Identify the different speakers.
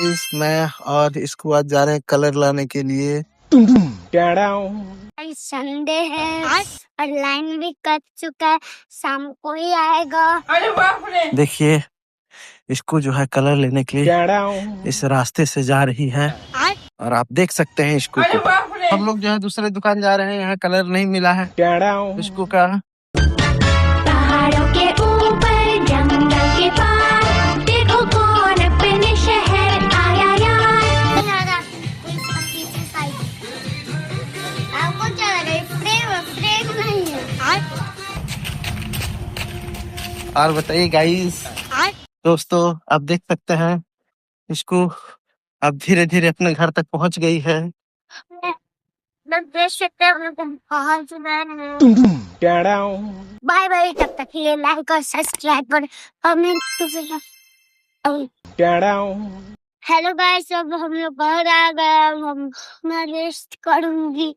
Speaker 1: मैं और इसको आज जा रहे हैं कलर लाने के लिए।
Speaker 2: आज संडे है और लाइन भी कट चुका है, शाम को ही आएगा।
Speaker 3: अरे बाप रे।
Speaker 1: देखिए इसको जो है कलर लेने के लिए इस रास्ते से जा रही है और आप देख सकते हैं इसको।
Speaker 3: अरे बाप रे।
Speaker 1: हम लोग जो है दूसरे दुकान जा रहे हैं, यहाँ कलर नहीं मिला है इसको का।
Speaker 2: पहाड़ों के ऊपर जंगल के पार देखो कौन अपने शहर आया यार। आपको क्या लग रहा है? फ्रेम नहीं है।
Speaker 1: और बताइए गाइस, दोस्तों आप देख सकते हैं इसको अब धीरे धीरे अपने घर तक पहुंच गई है।
Speaker 2: बाय बाय, तब तक के लिए लाइक और सब्सक्राइब और कमेंट। हेलो गाइस, अब हम लोग घर आ गए। मैं रेस्ट करूंगी।